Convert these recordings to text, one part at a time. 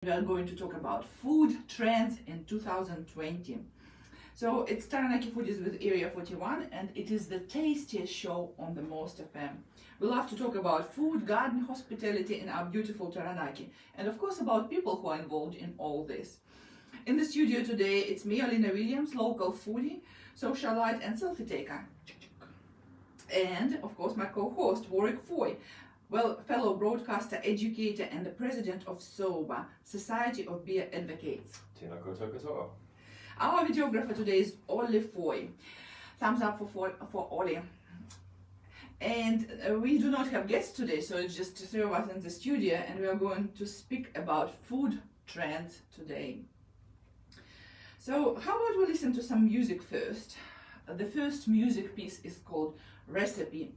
We are going to talk about food trends in 2020. So it's Taranaki Foodies with Area 41, and it is the tastiest show on the Most FM. We love to talk about food, garden, hospitality in our beautiful Taranaki, and of course about people who are involved in all this. In the studio today, it's me, Olena Williams, local foodie, socialite and selfie taker. And of course my co-host, Warwick, fellow broadcaster, educator and the president of SOBA, Society of Beer Advocates. Our videographer today is Ollie Foy. Thumbs up for Ollie. And we do not have guests today, so it's just the three of us in the studio, and we are going to speak about food trends today. So how about we listen to some music first? The first music piece is called Recipe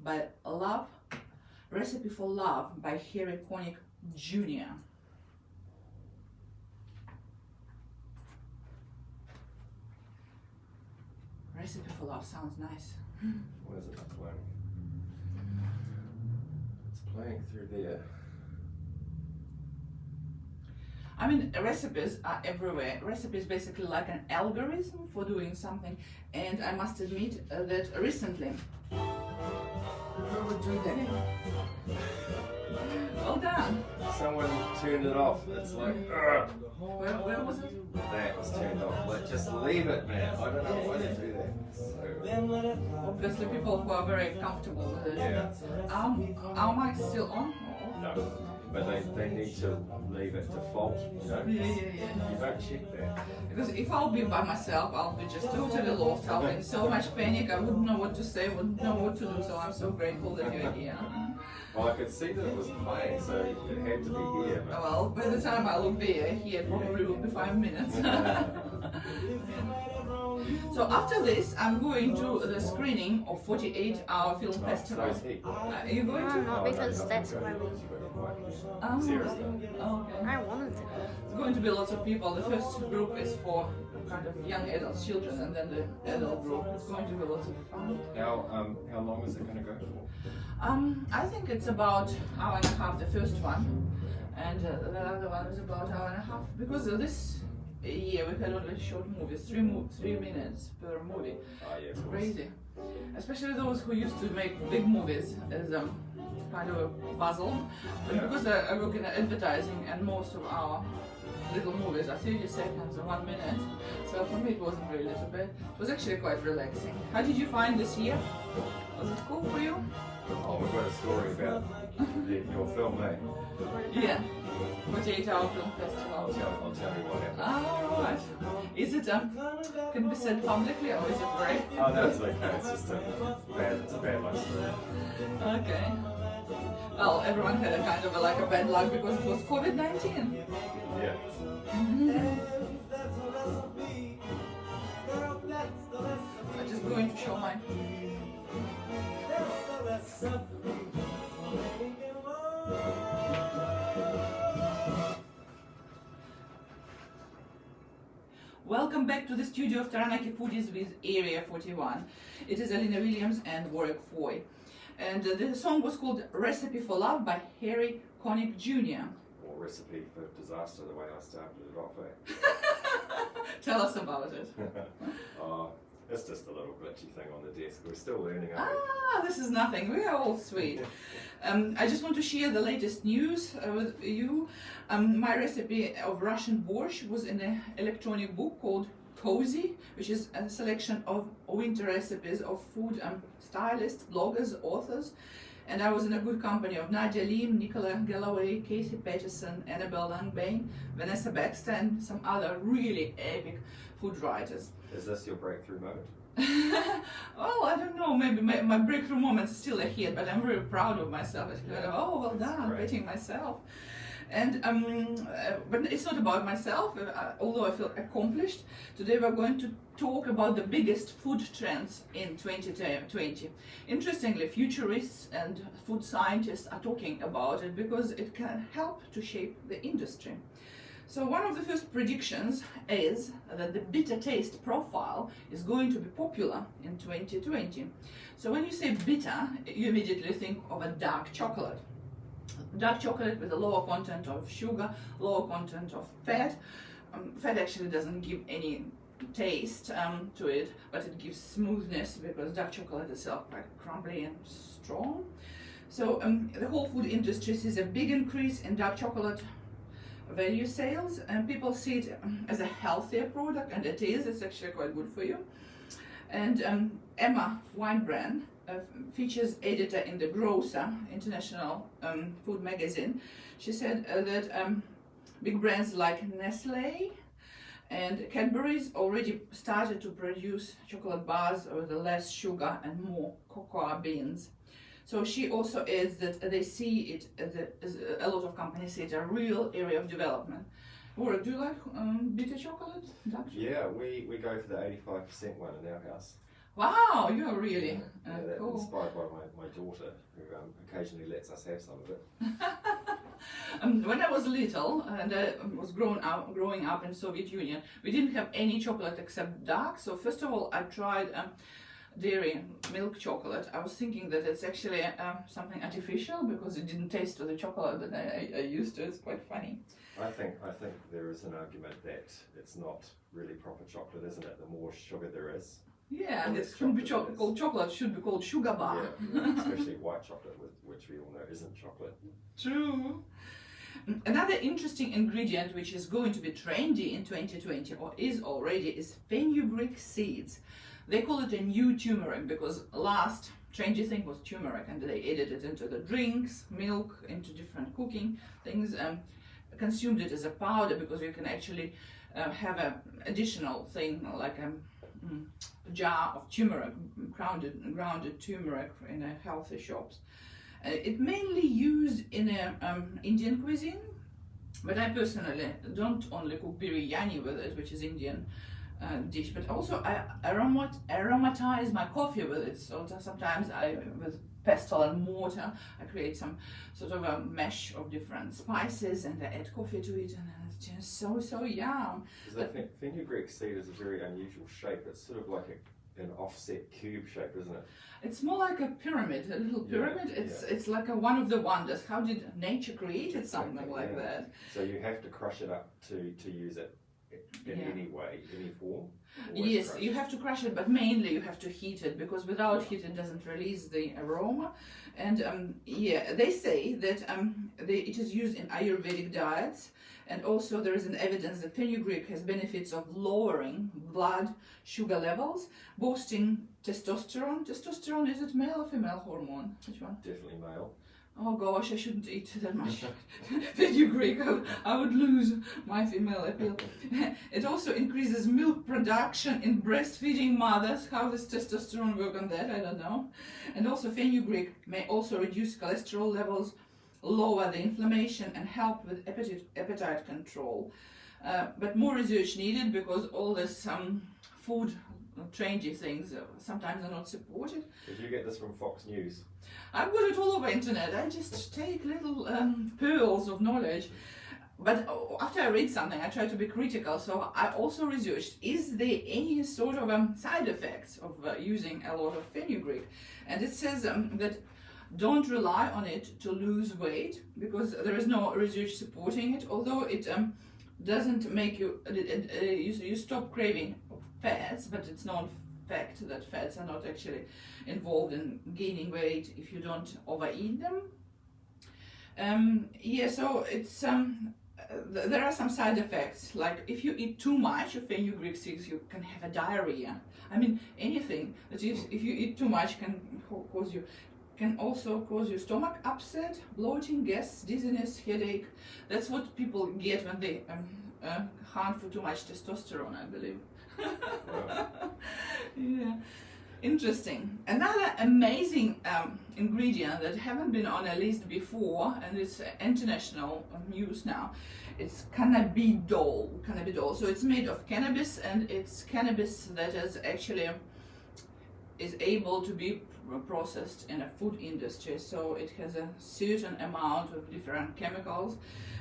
for Love by Harry Connick Jr. Recipe for Love sounds nice. Where's it playing? It's playing through there. I mean, recipes are everywhere. Recipe is basically like an algorithm for doing something, and I must admit that recently we would do that. Well done. Someone turned it off. It's like, ugh. Where was it? That was turned off. Like, just leave it, man. I don't know why they do that. So, Obviously, people who are very comfortable with it. yeah. Our mic's still on? No. But they need to leave it default, you know? Yeah. You don't check that. Because if I'll be by myself, I'll be just totally lost. I'll be in so much panic, I wouldn't know what to say, wouldn't know what to do, so I'm so grateful that you're here. Well, I could see that it was playing, so it had to be here. But... Well, by the time I will be here, probably will be 5 minutes. So after this, I'm going to the screening of 48-hour film festival. Are you going to? No, because that's why we... Seriously. Okay. I wanted to. It's going to be lots of people. The first group is for kind of young adults, children, and then the adult group. It's going to be lots of fun. How long is it going to go for? I think it's about hour and a half, the first one, and the other one is about hour and a half. Because this year we had only short movies, 3 minutes per movie. Oh, yeah, It's crazy. Especially those who used to make big movies as kind of a puzzle. But Yeah. because I work in advertising and most of our little movies are 30 seconds or 1 minute, so for me it wasn't really too bad. It was actually quite relaxing. How did you find this year? Was it cool for you? Oh, we've got a story about your film, eh? Yeah. 48-hour film festival. I'll tell you what happened. Oh, right. Is it can be said publicly or is it great? Oh, no, it's okay. It's just it's a bad luck story. Okay. Well, everyone had a kind of a bad luck because it was COVID-19. Yeah. I'm just going to show mine. Welcome back to the studio of Taranaki Foodies with Area 41. It is Olena Williams and Warwick Foy. And the song was called Recipe for Love by Harry Connick Jr. Or Recipe for Disaster, the way I started it off, eh? Tell us about it. It's just a little glitchy thing on the desk. We're still learning, aren't Ah, this is nothing. We are all sweet. I just want to share the latest news with you. My recipe of Russian borscht was in an electronic book called Cozy, which is a selection of winter recipes of food stylists, bloggers, authors. And I was in a good company of Nadia Lim, Nicola Galloway, Casey Patterson, Annabelle Langbain, Vanessa Baxter, and some other really epic food writers. Is this your breakthrough moment? Well, I don't know, maybe my breakthrough moment is still ahead, but I'm very proud of myself. It's kind of, oh, well done, Great. beating myself. And but it's not about myself, although I feel accomplished. Today we're going to talk about the biggest food trends in 2020. Interestingly, futurists and food scientists are talking about it because it can help to shape the industry. So one of the first predictions is that the bitter taste profile is going to be popular in 2020. So when you say bitter, you immediately think of a dark chocolate. dark chocolate with a lower content of sugar, lower content of fat. Fat actually doesn't give any taste to it, but it gives smoothness because dark chocolate itself quite crumbly and strong. So the whole food industry sees a big increase in dark chocolate value sales, and people see it as a healthier product, and it is. It's actually quite good for you. And Emma Weinbrand, features editor in the Grocer International Food Magazine, she said that big brands like Nestle and Cadbury's already started to produce chocolate bars with less sugar and more cocoa beans. So she also adds that they see it as a lot of companies see it a real area of development. Warwick, do you like bitter chocolate? Dark chocolate? Yeah, we go for the 85% one in our house. Wow, you're really That's cool. inspired by my daughter, who occasionally lets us have some of it. When I was little and I was growing up in Soviet Union, we didn't have any chocolate except dark. So first of all, I tried dairy milk chocolate. I was thinking that it's actually something artificial because it didn't taste of the chocolate that I used to. It's quite funny. I think there is an argument that it's not really proper chocolate, isn't it? The more sugar there is. Yeah, and Well, it shouldn't be called chocolate, it should be called sugar bar. Yeah, especially white chocolate, which we all know isn't chocolate. True. Another interesting ingredient which is going to be trendy in 2020 or is already is fenugreek seeds. They call it a new turmeric because last trendy thing was turmeric, and they added it into the drinks, milk, into different cooking things, consumed it as a powder because you can actually have an additional thing like a jar of turmeric, grounded turmeric in healthy shops. It mainly used in Indian cuisine, but I personally don't only cook biryani with it, which is Indian dish, but also I aromatize my coffee with it. So sometimes with pestle and mortar, I create some sort of a mesh of different spices and I add coffee to it, and it's just so yum. Because the fenugreek seed is a very unusual shape. It's sort of like an offset cube shape, isn't it? It's more like a pyramid, a little pyramid. It's like one of the wonders. How did nature create something like that? So you have to crush it up to use it in any way, any form? Yes, you have to crush it, but mainly you have to heat it because without heat it doesn't release the aroma. And they say that it is used in Ayurvedic diets, and also there is an evidence that fenugreek has benefits of lowering blood sugar levels, boosting testosterone. Testosterone, is it male or female hormone? Which one? Definitely male. Oh gosh, I shouldn't eat that much fenugreek. I would lose my female appeal. It also increases milk production in breastfeeding mothers. How does testosterone work on that? I don't know. And also fenugreek may also reduce cholesterol levels, lower the inflammation, and help with appetite control. But more research needed because all this food trendy things sometimes are not supported. Did you get this from Fox News? I've got it all over internet. I just take little pearls of knowledge. But after I read something, I try to be critical. So I also researched, is there any sort of side effects of using a lot of fenugreek? And it says that don't rely on it to lose weight because there is no research supporting it. Although it doesn't make you stop craving fats, but it's known fact that fats are not actually involved in gaining weight if you don't overeat them. So it's there are some side effects, like if you eat too much of fenugreek seeds, you can have a diarrhea. I mean, anything that if you eat too much can also cause you stomach upset, bloating, gas, dizziness, headache. That's what people get when they hunt for too much testosterone, I believe. Yeah, interesting. Another amazing ingredient that haven't been on a list before, and it's international news now. It's cannabidiol. So it's made of cannabis, and it's cannabis that is actually is able to be processed in a food industry. So it has a certain amount of different chemicals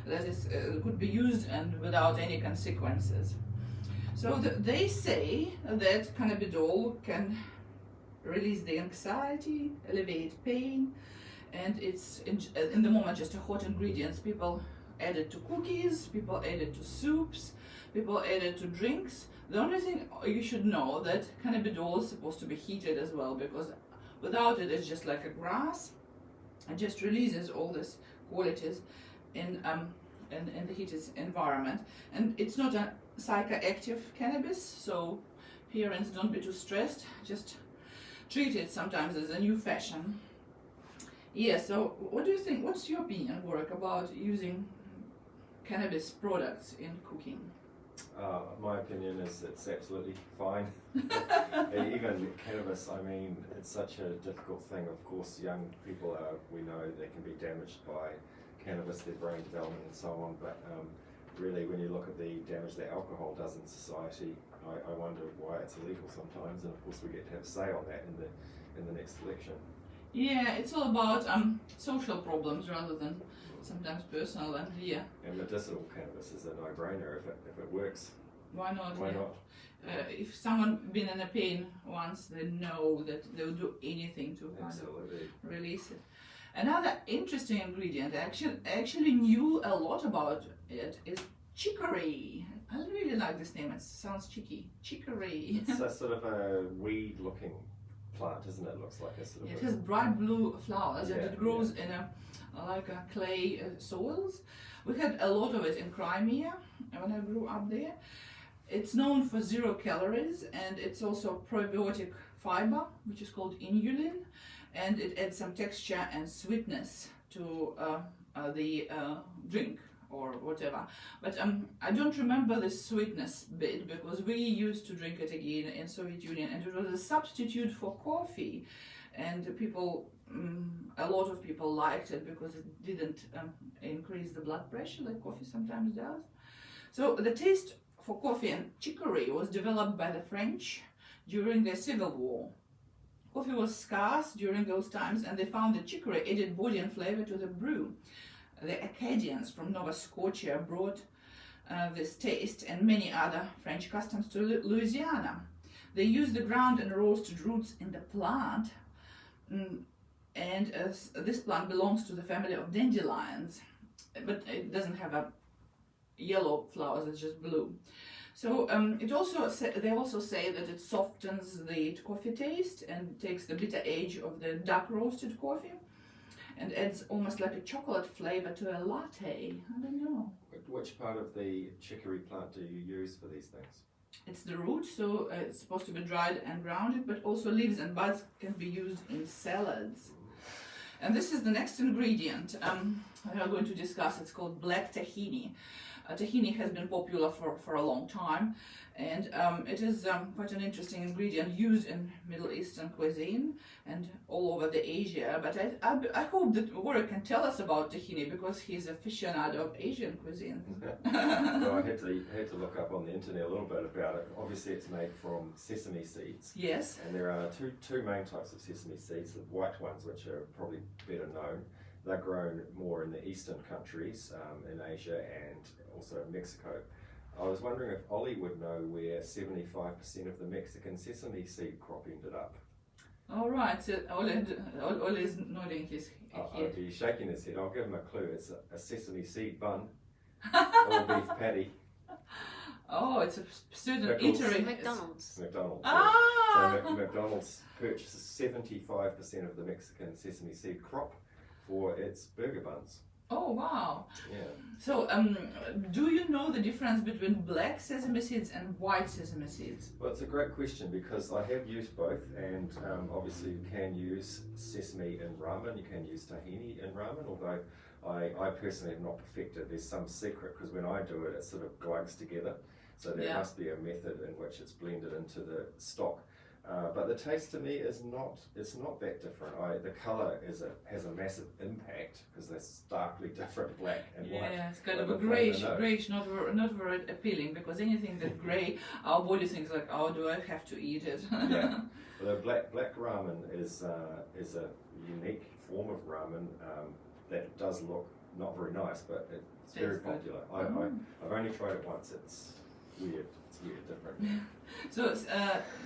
that is could be used and without any consequences. So they say that cannabidiol can release the anxiety, alleviate pain, and it's in the moment just a hot ingredients. People add it to cookies, people add it to soups, people add it to drinks. The only thing you should know that cannabidiol is supposed to be heated as well, because without it it's just like a grass. It just releases all these qualities in the heated environment, and it's not a psychoactive cannabis, so parents don't be too stressed. Just treat it sometimes as a new fashion. Yeah, so what do you think? What's your opinion, Warwick, about using cannabis products in cooking? My opinion is it's absolutely fine. Even cannabis, I mean, it's such a difficult thing. Of course, young people we know they can be damaged by cannabis, their brain development and so on, but really when you look at the damage that alcohol does in society, I wonder why it's illegal sometimes, and of course we get to have a say on that in the next election. Yeah, it's all about social problems rather than sometimes personal, and yeah. And medicinal cannabis is a no-brainer if it works. Why not? Why yeah. not? If someone been in a pain once, they know that they'll do anything to kind of release it. Another interesting ingredient, I actually knew a lot about it, is chicory. I really like this name, it sounds cheeky. Chicory. It's a sort of a weed-looking plant, isn't it? It looks like a sort of. It has bright blue flowers, and it grows yeah. in a clay soils. We had a lot of it in Crimea when I grew up there. It's known for 0 calories, and it's also probiotic fiber, which is called inulin, and it adds some texture and sweetness to the drink or whatever. But I don't remember the sweetness bit, because we used to drink it again in Soviet Union, and it was a substitute for coffee, and people, a lot of people liked it because it didn't increase the blood pressure like coffee sometimes does. So the taste for coffee and chicory was developed by the French during the Civil War. Coffee was scarce during those times, and they found that chicory added body and flavor to the brew. The Acadians from Nova Scotia brought this taste and many other French customs to Louisiana. They used the ground and roasted roots in the plant, and this plant belongs to the family of dandelions, but it doesn't have a yellow flowers, it's just blue. So they also say that it softens the coffee taste and takes the bitter edge of the dark roasted coffee, and adds almost like a chocolate flavor to a latte. I don't know. Which part of the chicory plant do you use for these things? It's the root, so it's supposed to be dried and grounded, but also leaves and buds can be used in salads. And this is the next ingredient we are going to discuss. It's called black tahini. Tahini has been popular for a long time, and it is quite an interesting ingredient used in Middle Eastern cuisine and all over the Asia. But I hope that Warwick can tell us about tahini, because he's an aficionado of Asian cuisine. Well, I had to look up on the internet a little bit about it. Obviously, it's made from sesame seeds. Yes. And there are two main types of sesame seeds. The white ones, which are probably better known. They're grown more in the eastern countries, in Asia and also in Mexico. I was wondering if Ollie would know where 75% of the Mexican sesame seed crop ended up. All right, so Ollie is nodding his head. He's shaking his head. I'll give him a clue. It's a sesame seed bun or beef patty. Oh, it's a certain Pickles. eatery. McDonald's. McDonald's. Ah! Yeah. So McDonald's purchases 75% of the Mexican sesame seed crop for its burger buns. Oh, wow. Yeah. So, do you know the difference between black sesame seeds and white sesame seeds? Well, it's a great question, because I have used both, and obviously you can use sesame in ramen, you can use tahini in ramen, although I personally have not perfected. There's some secret, because when I do it, it sort of glugs together. So there must be a method in which it's blended into the stock. But the taste to me is not that different. The colour has a massive impact, because they're starkly different, black and white. Yeah, it's kind of a greyish, not very appealing, because anything that's grey, our body thinks like, oh, do I have to eat it? Yeah. Well, the black ramen is a unique form of ramen that does look not very nice, but it's very popular. I've only tried it once. weird. It's weird, different. So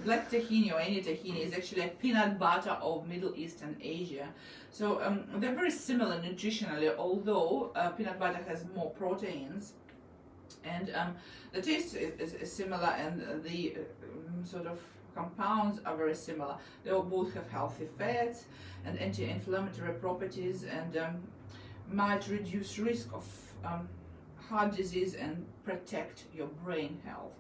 black tahini or any tahini is actually a peanut butter of Middle East and Asia. So they're very similar nutritionally, although peanut butter has more proteins, and the taste is similar, and the sort of compounds are very similar. They all both have healthy fats and anti-inflammatory properties, and might reduce risk of heart disease and protect your brain health.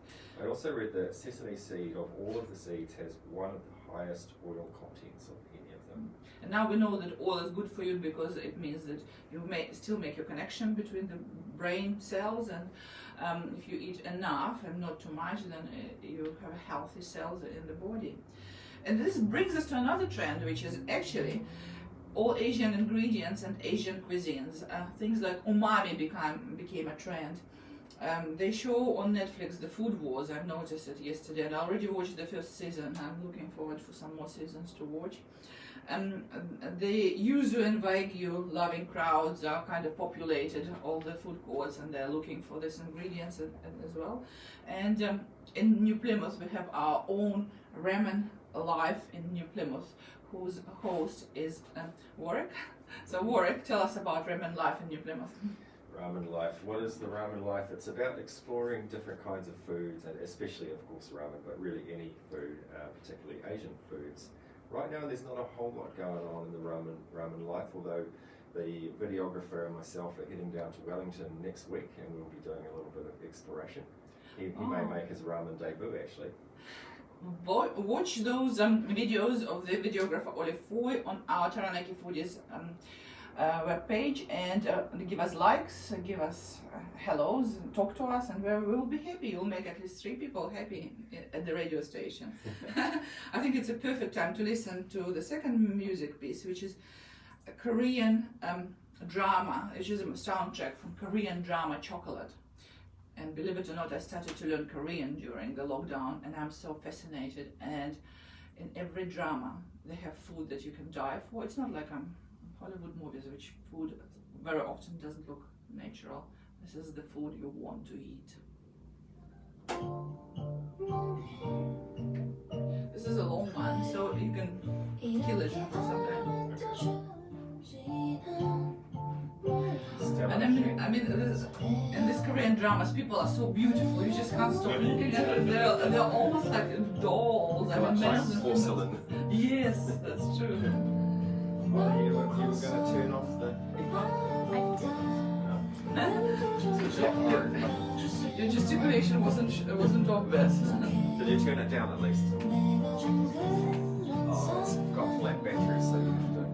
I also read that sesame seed, of all of the seeds, has one of the highest oil contents of any of them. And now we know that oil is good for you because it means that you may still make a connection between the brain cells, and if you eat enough and not too much, then you have healthy cells in the body. And this brings us to another trend, which is actually all Asian ingredients and Asian cuisines. Things like umami became a trend. They show on Netflix The Food Wars. I've noticed it yesterday, and I already watched the first season. I'm looking forward for some more seasons to watch. The yuzu and wagyu loving crowds are kind of populated all the food courts, and they're looking for these ingredients as well. And in New Plymouth we have our own Ramen Life in New Plymouth, whose host is Warwick. So Warwick, tell us about Ramen Life in New Plymouth. Ramen Life. What is the Ramen Life? It's about exploring different kinds of foods, and especially, of course, ramen, but really any food, particularly Asian foods. Right now, there's not a whole lot going on in the Ramen Life, although the videographer and myself are heading down to Wellington next week, and we'll be doing a little bit of exploration. He may make his ramen debut, actually. Watch those videos of the videographer Ole Foy on our Taranaki Foodies webpage, and give us likes, give us hellos, talk to us, and we'll be happy. You'll make at least 3 people happy at the radio station. I think it's a perfect time to listen to the second music piece, which is a Korean drama, which is a soundtrack from Korean drama Chocolate. And believe it or not, I started to learn Korean during the lockdown, and I'm so fascinated. And in every drama, they have food that you can die for. It's not like Hollywood movies, which food very often doesn't look natural. This is the food you want to eat. This is a long one, so you can kill it for some time. And I mean, in these Korean dramas, people are so beautiful. You just can't stop looking at them. They're almost like dolls. I mean, like porcelain. Yes, that's true. Well, you were going to turn off the Your gesticulation wasn't obvious. Did you turn it down at least? Oh, it's got flat battery, so you have to.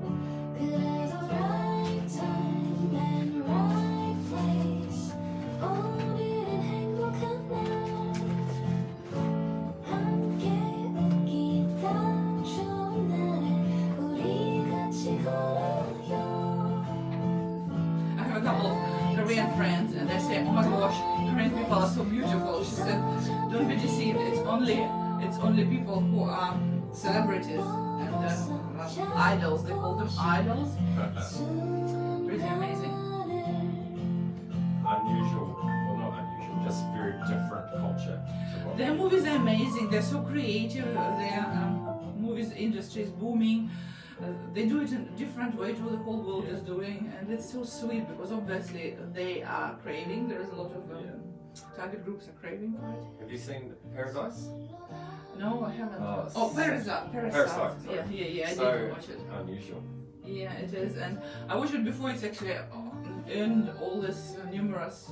I have a couple of Korean friends, and they say, "Oh my gosh, Korean people are so beautiful." She said, "Don't be deceived. It's only people who are celebrities and idols. They call them idols." Pretty amazing. Unusual, well, not unusual, just very different culture. Their movies are amazing. They're so creative. Their movies industry is booming. They do it in a different way to what the whole world is doing, and it's so sweet because obviously they are craving. There is a lot of target groups are craving for it. Have you seen Paradise? No, I haven't. Oh, Parasite. Parasite, Yeah, I so did watch it. Unusual. Yeah, it is, and I watched it before. It's actually earned all this numerous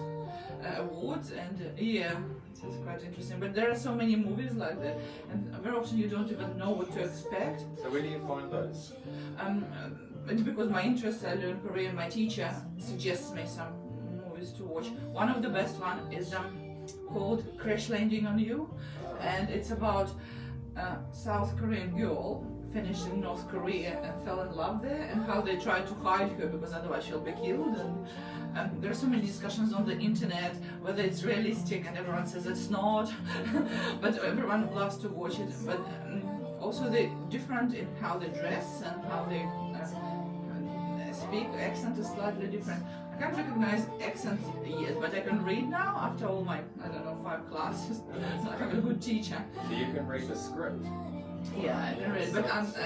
awards, and it's quite interesting. But there are so many movies like that, and very often you don't even know what to expect. So where do you find those? It's because my interest, I learn Korean. My teacher suggests me some movies to watch. One of the best one is called Crash Landing on You, and it's about a South Korean girl finished in North Korea and fell in love there, and how they tried to hide her because otherwise she'll be killed. And there are so many discussions on the internet whether it's realistic, and everyone says it's not, but everyone loves to watch it. But also they're different in how they dress and how they speak. Accent is slightly different. I can't recognize accent yet, but I can read now after all my, I don't know, 5 classes. So I have a good teacher. So you can read the script. Yeah, I can read, but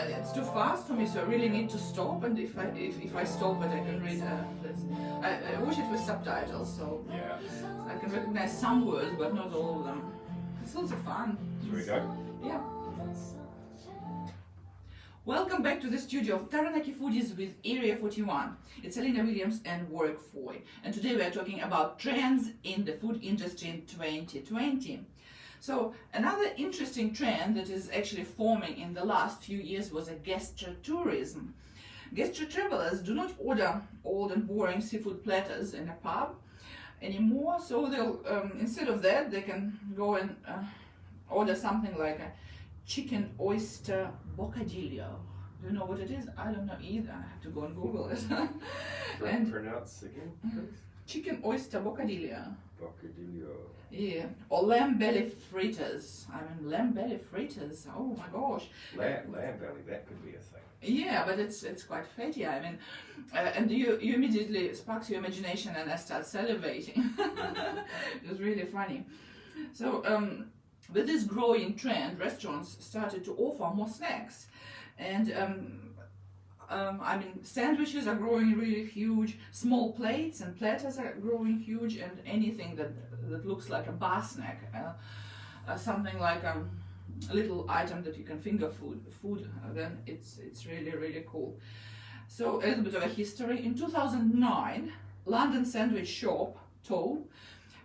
it's too fast for me, so I really need to stop. And if I stop it, I can read this. I watch it with subtitles, so Yeah. I can recognize some words, but not all of them. It's also fun. Should we go? Yeah. Welcome back to the studio of Taranaki Foodies with Area 41. It's Olena Williams and Warwick Foy. And today we are talking about trends in the food industry in 2020. So another interesting trend that is actually forming in the last few years was a gastro-tourism. Gastro-travelers do not order old and boring seafood platters in a pub anymore, so they'll instead of that they can go and order something like a chicken oyster bocadillo. Do you know what it is? I don't know either. I have to go and Google it. And pronounce again, please. Chicken oyster bocadillo. Bocadillo. Yeah, or lamb belly fritters. I mean, lamb belly fritters. Oh my gosh. Lamb belly, that could be a thing. Yeah, but it's quite fatty. I mean, and you immediately sparks your imagination, and I start salivating. It was really funny. So with this growing trend, restaurants started to offer more snacks, and I mean, sandwiches are growing really huge. Small plates and platters are growing huge, and anything that looks like a bar snack, something like a little item that you can finger food, then it's really cool. So a little bit of a history. In 2009, London sandwich shop Toe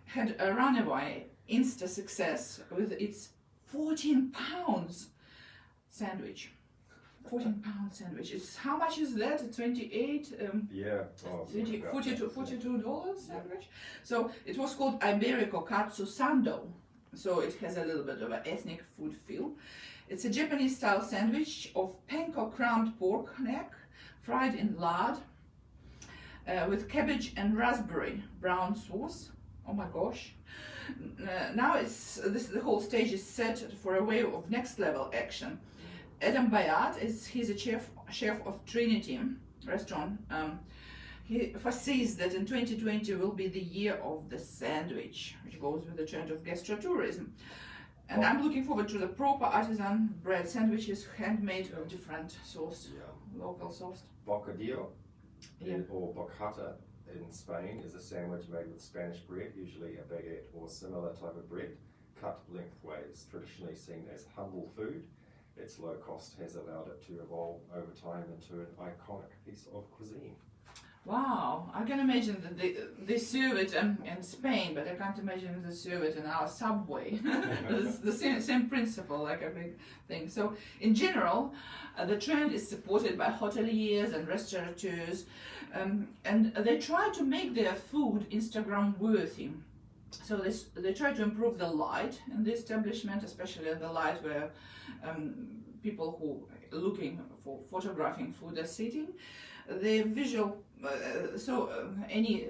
had a runaway Insta success with its 14 pounds sandwich. 14-pound sandwich. It's, how much is that? 28? Yeah. Oh, $42 sandwich. So it was called Iberico Katsu Sando. So it has a little bit of an ethnic food feel. It's a Japanese style sandwich of panko crumbed pork neck, fried in lard, with cabbage and raspberry brown sauce. Oh my gosh. Now the whole stage is set for a wave of next level action. Adam Bayat he's a chef of Trinity restaurant. He foresees that in 2020 will be the year of the sandwich, which goes with the trend of gastro-tourism. And I'm looking forward to the proper artisan bread sandwiches, handmade of different sauce, local sauce. Bocadillo, or bocata in Spain, is a sandwich made with Spanish bread, usually a baguette or similar type of bread, cut lengthways, traditionally seen as humble food. Its low cost has allowed it to evolve over time into an iconic piece of cuisine. Wow, I can imagine that they serve it in Spain, but I can't imagine they serve it in our subway. It's the same principle, like a big thing. So in general, the trend is supported by hoteliers and restaurateurs, and they try to make their food Instagram worthy. So they try to improve the light in the establishment, especially the light where people who are looking for photographing food are sitting. The visual, any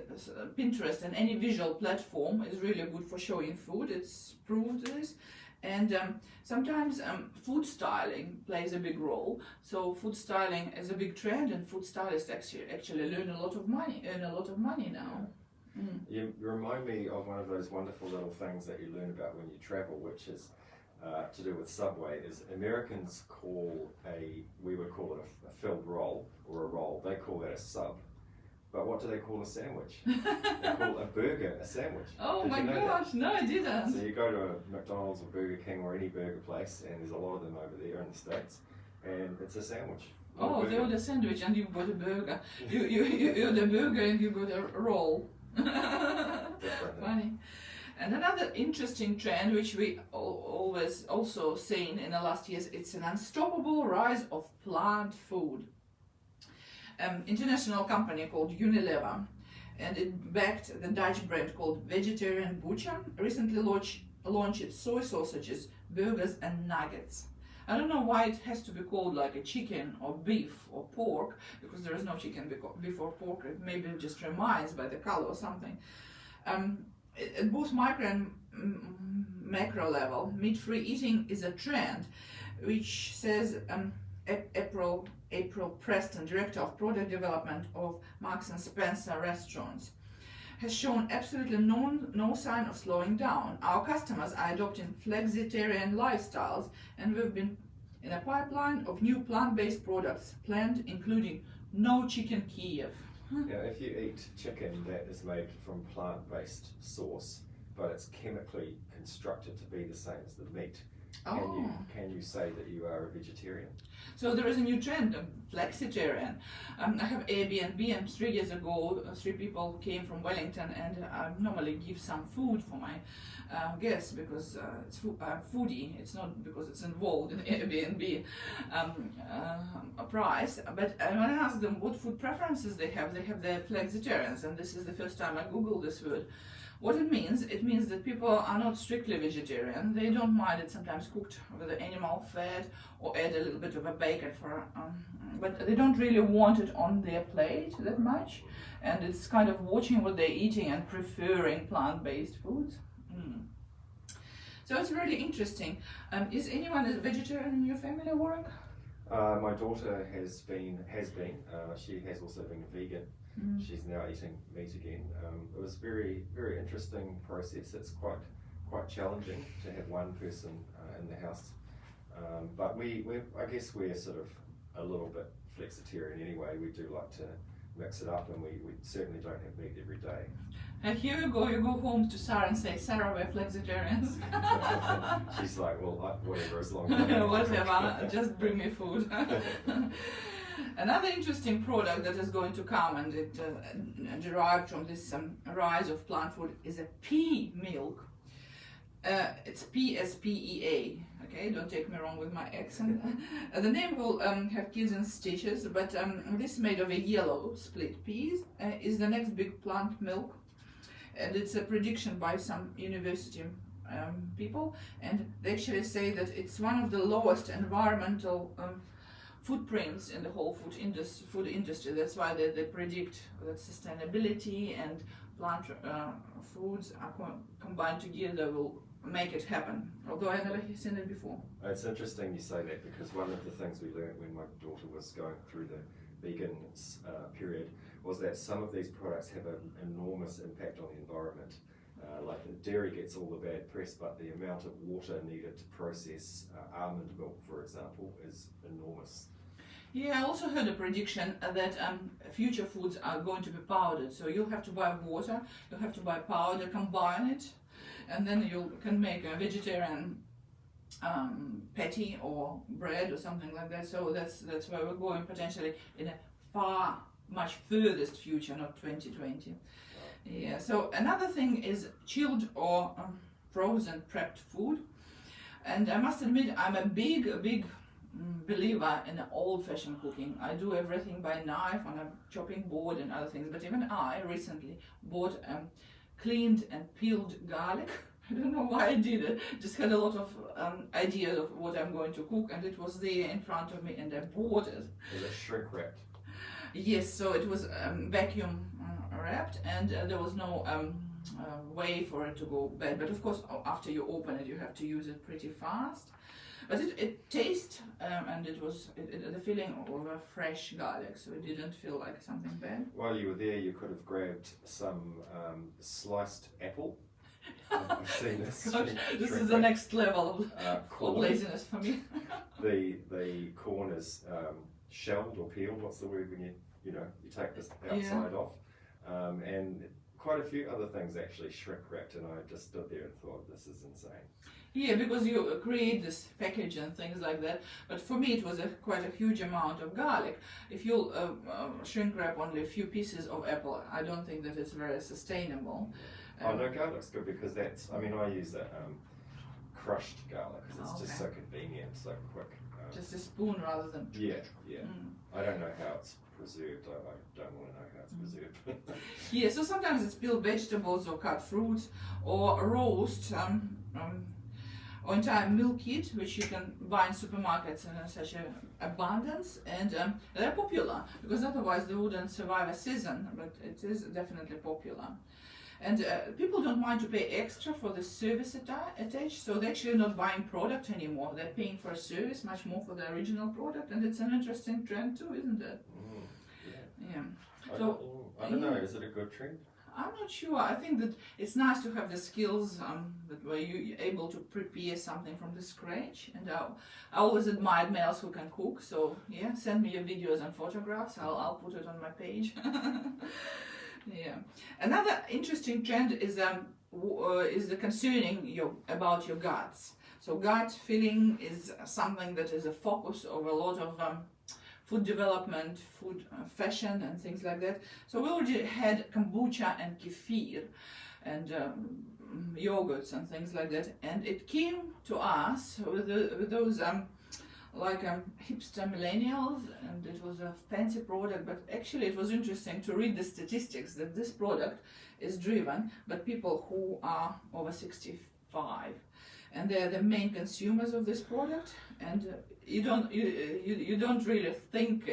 Pinterest and any visual platform is really good for showing food. It's proved this. And sometimes food styling plays a big role. So food styling is a big trend, and food stylists actually earn a lot of money now. Mm. You remind me of one of those wonderful little things that you learn about when you travel, which is to do with Subway. Is Americans we would call it a filled roll or a roll. They call that a sub. But what do they call a sandwich? They call a burger a sandwich. Oh Did my you know gosh, that? no, I didn't. So you go to a McDonald's or Burger King or any burger place, and there's a lot of them over there in the States, and it's a sandwich. Oh, they order a sandwich and you've got a burger. You order a burger and you got a roll. Funny. And another interesting trend, which we always also seen in the last years, it's an unstoppable rise of plant food. International company called Unilever, and it backed the Dutch brand called Vegetarian Butcher, recently launched its soy sausages, burgers and nuggets. I don't know why it has to be called like a chicken or beef or pork, because there is no chicken, beef or pork. It maybe just reminds by the color or something. At both micro and macro level, meat-free eating is a trend, which says April Preston, Director of Product Development of Marks and Spencer Restaurants, has shown absolutely no sign of slowing down. Our customers are adopting flexitarian lifestyles, and we've been in a pipeline of new plant-based products planned, including no chicken Kiev. Now, if you eat chicken that is made from plant-based source, but it's chemically constructed to be the same as the meat, can you say that you are a vegetarian? So there is a new trend, flexitarian. I have Airbnb, and 3 years ago, 3 people came from Wellington, and I normally give some food for my guests because it's foodie. It's not because it's involved in Airbnb price. But when I ask them what food preferences they have the flexitarians, and this is the first time I Googled this word. What it means that people are not strictly vegetarian. They don't mind it sometimes cooked with the animal fat or add a little bit of a bacon but they don't really want it on their plate that much. And it's kind of watching what they're eating and preferring plant-based foods. So it's really interesting. Is anyone a vegetarian in your family, Warwick? My daughter has been. She has also been a vegan. She's now eating meat again. It was very interesting process. It's quite challenging to have one person in the house, but I guess we're sort of a little bit flexitarian anyway. We do like to mix it up, and we certainly don't have meat every day. And here you go home to Sarah and say, Sarah, we're flexitarians. She's like, well, whatever, as long as whatever, just bring me food. Another interesting product that is going to come, and it derived from this rise of plant food, is a pea milk. It's PSPEA. Okay, don't take me wrong with my accent. The name will have kids in stitches, but this made of a yellow split peas is the next big plant milk, and it's a prediction by some university people, and they actually say that it's one of the lowest environmental footprints in the whole food industry. That's why they predict that sustainability and plant foods are combined together will make it happen, although I never seen it before. It's interesting you say that, because one of the things we learned when my daughter was going through the vegan period was that some of these products have an enormous impact on the environment. Like the dairy gets all the bad press, but the amount of water needed to process almond milk, for example, is enormous. Yeah, I also heard a prediction that future foods are going to be powdered. So you'll have to buy water, you'll have to buy powder, combine it, and then you can make a vegetarian patty or bread or something like that. So that's where we're going potentially in a much furthest future, not 2020. Yeah. So another thing is chilled or frozen prepped food, and I must admit I'm a big believer in old-fashioned cooking. I do everything by knife on a chopping board and other things, but even I recently bought cleaned and peeled garlic. I don't know why I did it, just had a lot of ideas of what I'm going to cook, and it was there in front of me and I bought it. Is it shrink wrapped? Yes, so it was vacuum wrapped, and there was no way for it to go bad, but of course after you open it you have to use it pretty fast. But it tastes and it was the feeling of a fresh garlic, so it didn't feel like something bad. While you were there, you could have grabbed some sliced apple. I've seen this. Gosh, this is the next level of laziness for me. The corn is shelled or peeled. What's the word when you take this outside off? And quite a few other things actually shrink wrapped, and I just stood there and thought, this is insane. Yeah, because you create this package and things like that. But for me, it was quite a huge amount of garlic. If you shrink wrap only a few pieces of apple, I don't think that it's very sustainable. Oh no, garlic's good because that's. I mean, I use crushed garlic because it's just so convenient, so quick. Just a spoon rather than. Yeah. I don't know how it's preserved. I don't want to know how it's preserved. Yeah, so sometimes it's peeled vegetables or cut fruits or roast. Or entire milk kit, which you can buy in supermarkets in such abundance, and they're popular because otherwise they wouldn't survive a season, but it is definitely popular. And people don't mind to pay extra for the service attached, so they're actually not buying product anymore. They're paying for a service much more for the original product, and it's an interesting trend too, isn't it? Yeah. I don't know, is it a good trend? I'm not sure. I think that it's nice to have the skills that where you're able to prepare something from the scratch. And I always admired males who can cook. So yeah, send me your videos and photographs. I'll put it on my page. Yeah. Another interesting trend is the concerning about your guts. So gut feeling is something that is a focus of a lot of food development, food fashion and things like that. So we already had kombucha and kefir and yogurts and things like that, and it came to us with those hipster millennials, and it was a fancy product, but actually it was interesting to read the statistics that this product is driven by people who are over 65, and they're the main consumers of this product. And you don't really think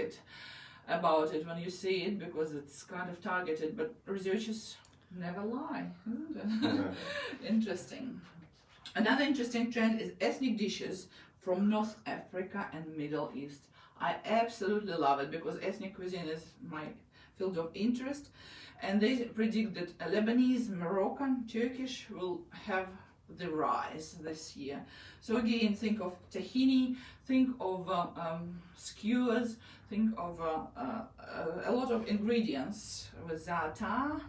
about it when you see it, because it's kind of targeted, but researchers never lie, isn't it? Interesting. Another interesting trend is ethnic dishes from North Africa and Middle East. I absolutely love it, because ethnic cuisine is my field of interest, and they predict that Lebanese, Moroccan, Turkish will have the rise this year. So again, think of tahini, think of skewers, think of a lot of ingredients with za'atar,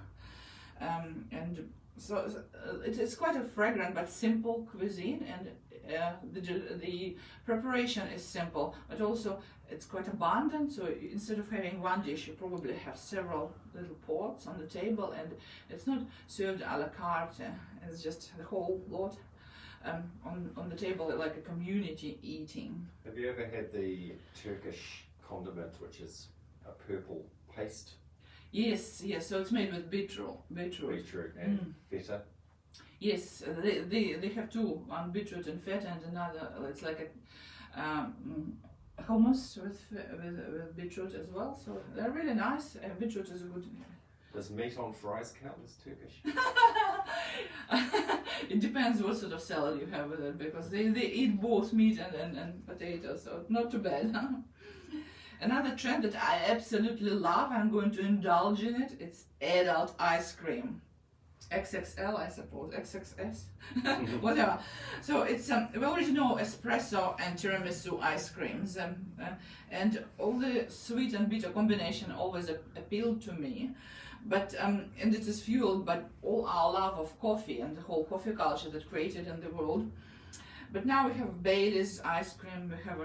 and so it's quite a fragrant but simple cuisine, and the preparation is simple, but also it's quite abundant. So instead of having one dish, you probably have several little pots on the table, and it's not served a la carte. It's just the whole lot on the table, like a community eating. Have you ever had the Turkish condiment, which is a purple paste? Yes. So it's made with beetroot and feta. Yes, they have two, one beetroot and feta, and another it's like a hummus with beetroot as well. So they're really nice. Beetroot is a good. Does meat on fries count as Turkish? It depends what sort of salad you have with it, because they eat both meat and potatoes, so not too bad. Another trend that I absolutely love, I'm going to indulge in it, it's adult ice cream. XXL, I suppose, XXS, whatever. So it's we already know espresso and tiramisu ice creams, and all the sweet and bitter combination always appealed to me. But and it is fueled by all our love of coffee and the whole coffee culture that created in the world. But now we have Bailey's ice cream, we have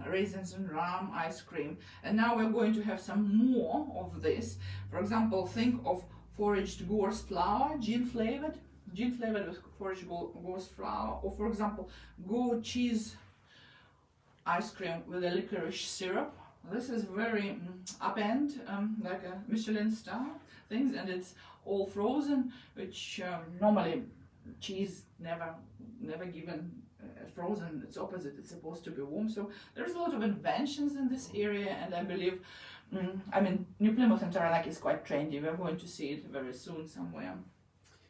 raisins and rum ice cream, and now we're going to have some more of this. For example, think of foraged gorse flour, gin flavored with foraged gorse flour, or for example, goat cheese ice cream with a licorice syrup. This is very up-end, like a Michelin star things, and it's all frozen, which normally cheese never given frozen. It's opposite, it's supposed to be warm. So there's a lot of inventions in this area, and I believe New Plymouth and Taranaki is quite trendy. We're going to see it very soon somewhere.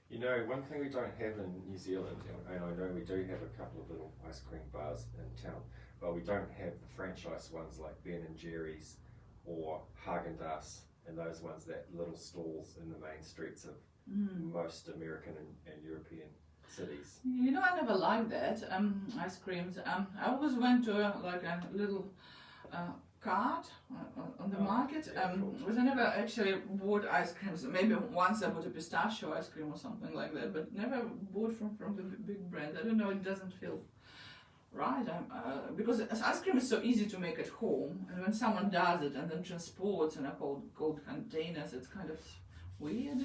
You know, one thing we don't have in New Zealand, and I know we do have a couple of little ice cream bars in town, but we don't have the franchise ones like Ben and Jerry's or Haagen-Dazs, and those ones, that little stalls in the main streets of most American and European cities. You know, I never liked that, ice creams. I always went to a little cart on the market, but I never actually bought ice creams. Maybe once I bought a pistachio ice cream or something like that, but never bought from the big brand. I don't know, it doesn't feel right, because ice cream is so easy to make at home, and when someone does it and then transports in a cold containers, it's kind of weird.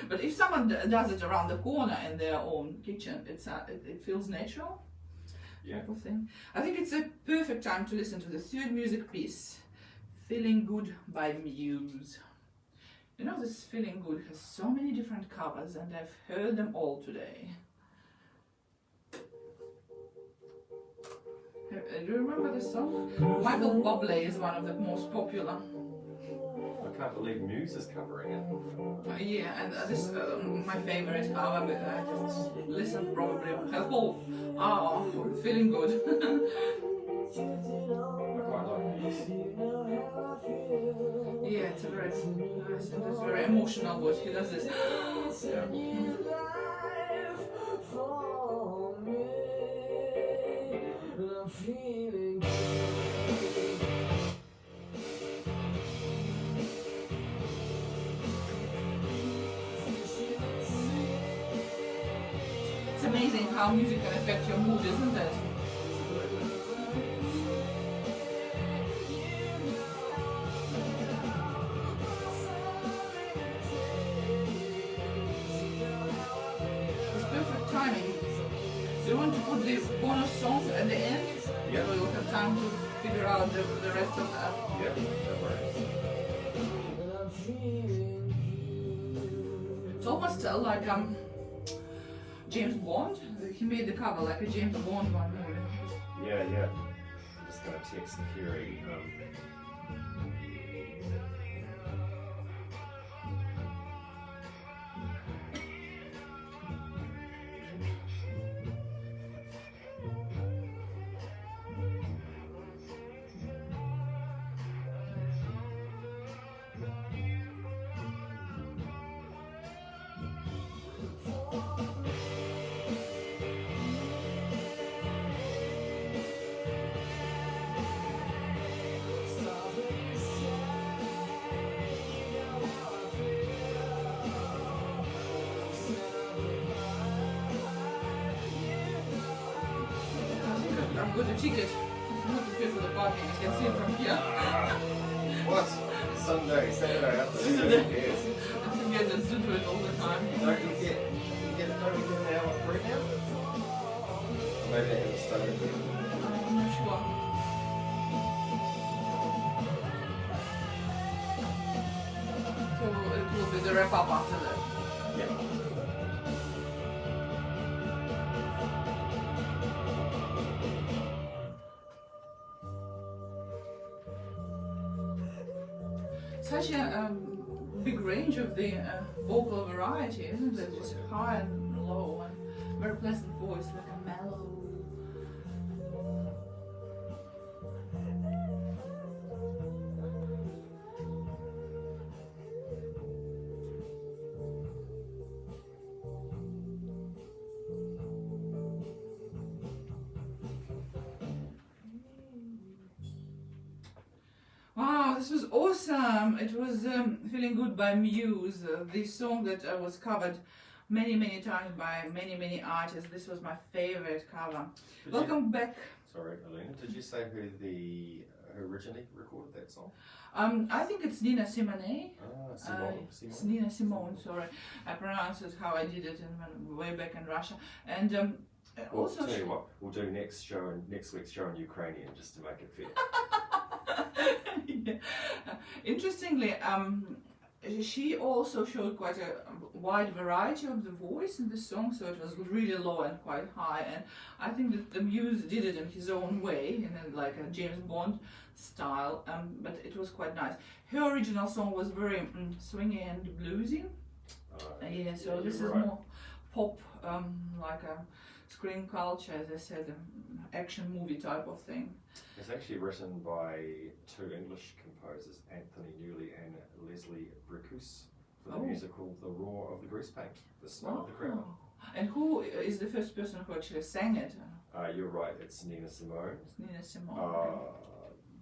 But if someone does it around the corner in their own kitchen, it feels natural. Yeah. Type of thing. I think it's a perfect time to listen to the third music piece, Feeling Good by Muse. You know, this Feeling Good has so many different covers, and I've heard them all today. Do you remember this song? Michael Bublé is one of the most popular. can't believe Muse is covering it. Yeah, and this my favorite cover, but I just listen probably a whole hour, feeling good. I quite like Muse. Yeah, it's a very nice and it's very emotional what he does this. Yeah. It's amazing how music can affect your mood, isn't it? It's perfect timing. Do you want to put the bonus songs at the end? Yeah. So you'll have time to figure out the rest of that. Yeah, no worries. It's almost like James Bond. He made the cover like a James Bond one movie. Yeah, yeah. I'm just going to text Kerry. I've got a ticket. If you want to pay for the parking, you can see it from here. What? Saturday afternoon. Who cares? I think I just do it all the time. Don't you get an hour free now? Or maybe they haven't started yet. I'm not sure. So it will be the wrap up after that. Yeah. Such a big range of the vocal variety, isn't it? Just high and low and very pleasant voice, like a mellow. Wow, this was awesome! It was Feeling Good by Muse, the song that was covered many times by many artists. This was my favorite cover. Welcome back. Sorry, Olena, did you say who who originally recorded that song? I think it's Nina Simone. Simone. Nina Simone, sorry. I pronounced it how I did it way back in Russia. And Well, also... tell you what, we'll do next week's show in Ukrainian just to make it fit. Yeah. Interestingly, she also showed quite a wide variety of the voice in the song, so it was really low and quite high, and I think that the Muse did it in his own way, in like a James Bond style, but it was quite nice. Her original song was very swingy and bluesy, yeah, so this is right. more pop, like a screen culture, as I said, action movie type of thing. It's actually written by two English composers, Anthony Newley and Leslie Bricus, for the musical The Roar of the Grease Paint, The Smell of the Crown. And who is the first person who actually sang it? You're right, it's Nina Simone. It's Nina Simone.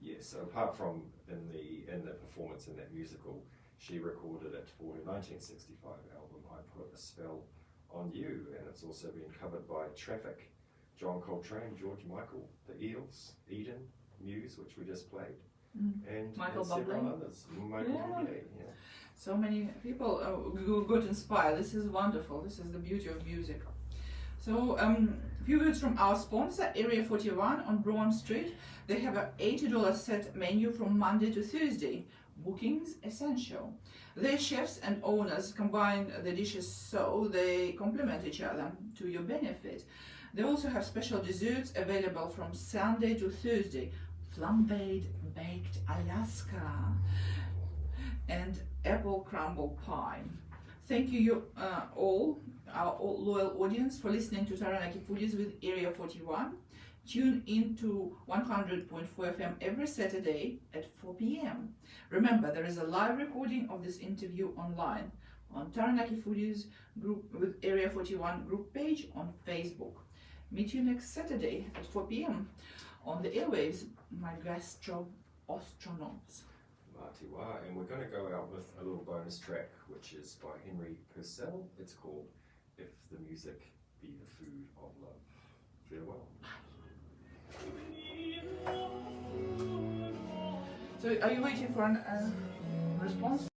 Yes, apart from in the performance in that musical, she recorded it for her 1965 album, I Put a Spell on You, and it's also been covered by Traffic, John Coltrane, George Michael, The Eels, Eden, Muse, which we just played, and Michael several Bublé. others. Michael Bublé, yeah. So many people who got inspired. This is wonderful. This is the beauty of music. So, a few words from our sponsor, Area 41 on Broad Street. They have an $80 set menu from Monday to Thursday. Bookings essential. Their chefs and owners combine the dishes so they complement each other to your benefit. They also have special desserts available from Sunday to Thursday. Flambéed baked Alaska. and apple crumble pie. Thank you, all, our loyal audience, for listening to Taranaki Foodies with Area 41. Tune in to 100.4 FM every Saturday at 4 p.m. Remember, there is a live recording of this interview online on Taranaki Foodies group with Area 41 group page on Facebook. Meet you next Saturday at 4 p.m. on the airwaves, my gastro astronauts. Matiwa, and we're going to go out with a little bonus track, which is by Henry Purcell. It's called If the Music Be the Food of Love. Farewell. So are you waiting for a response?